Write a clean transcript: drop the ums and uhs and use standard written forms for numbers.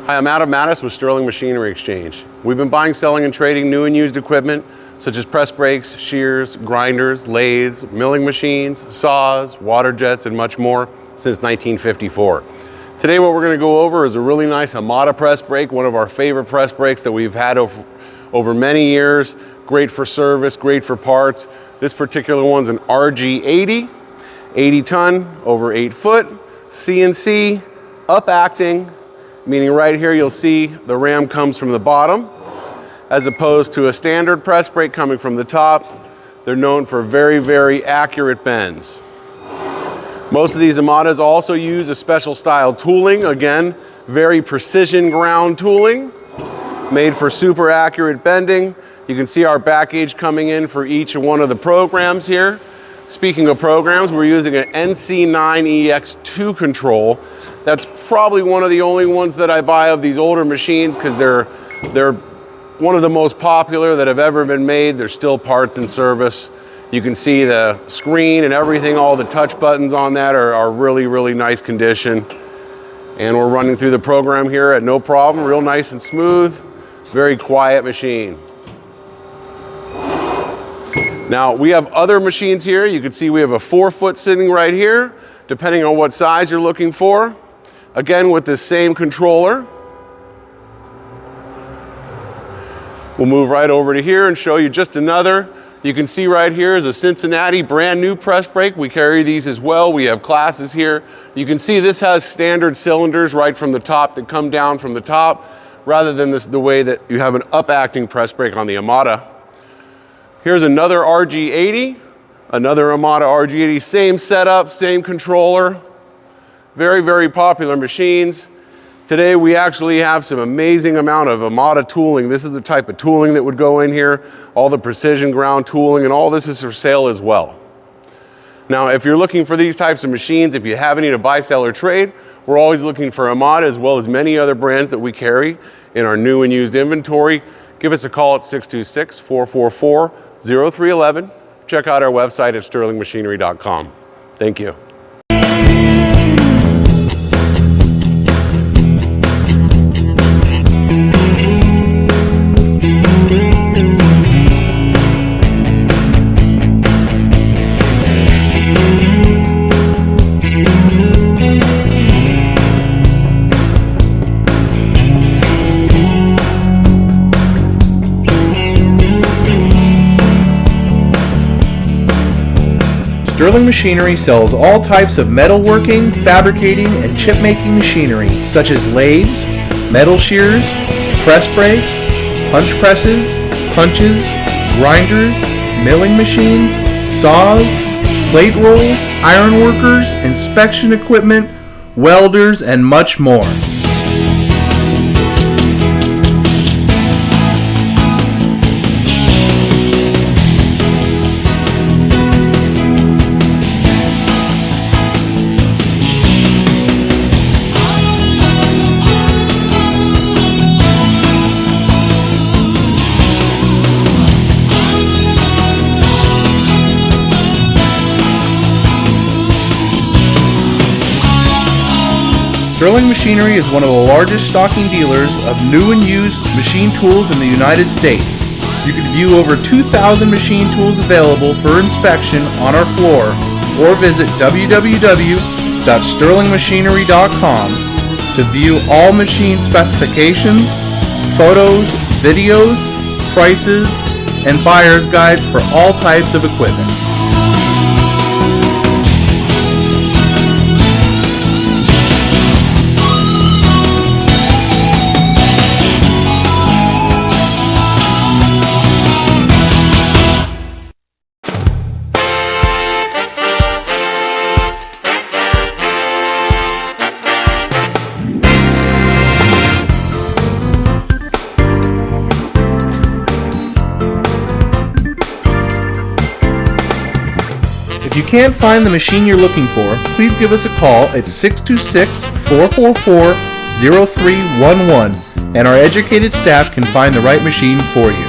Hi, I'm Amada with Sterling Machinery Exchange. We've been buying, selling, and trading new and used equipment such as press brakes, shears, grinders, lathes, milling machines, saws, water jets, and much more since 1954. Today what we're going to go over is a really nice Amada press brake, one of our favorite press brakes that we've had over many years. Great for service, great for parts. This particular one's an RG-80, 80 ton, over 8 foot, CNC, up acting, meaning right here you'll see the ram comes from the bottom as opposed to a standard press brake coming from the top. They're known for very, very accurate bends. Most of these Amadas also use a special style tooling. Again, very precision ground tooling made for super accurate bending. You can see our back gauge coming in for each one of the programs here. Speaking of programs, we're using an NC9EX2 control. That's probably one of the only ones that I buy of these older machines because they're one of the most popular that have ever been made. They're still parts in service. You can see the screen and everything, all the touch buttons on that are really, really nice condition. And we're running through the program here at no problem, real nice and smooth, very quiet machine. Now we have other machines here. You can see we have a 4 foot sitting right here, depending on what size you're looking for. Again, with this same controller. We'll move right over to here and show you just another. You can see right here is a Cincinnati brand new press brake. We carry these as well. We have classes here. You can see this has standard cylinders right from the top that come down from the top, rather than the way that you have an up acting press brake on the Amada. Here's another RG-80, another Amada RG-80, same setup, same controller. Very, very popular machines. Today we actually have some amazing amount of Amada tooling. This is the type of tooling that would go in here, all the precision ground tooling, and all this is for sale as well. Now, if you're looking for these types of machines, if you have any to buy, sell, or trade, we're always looking for Amada as well as many other brands that we carry in our new and used inventory. Give us a call at 626-444-0311. Check out our website at sterlingmachinery.com. Thank you. Sterling Machinery sells all types of metalworking, fabricating, and chip-making machinery, such as lathes, metal shears, press brakes, punch presses, punches, grinders, milling machines, saws, plate rolls, iron workers, inspection equipment, welders, and much more. Sterling Machinery is one of the largest stocking dealers of new and used machine tools in the United States. You can view over 2,000 machine tools available for inspection on our floor, or visit www.sterlingmachinery.com to view all machine specifications, photos, videos, prices, and buyer's guides for all types of equipment. If you can't find the machine you're looking for, please give us a call at 626-444-0311 and our educated staff can find the right machine for you.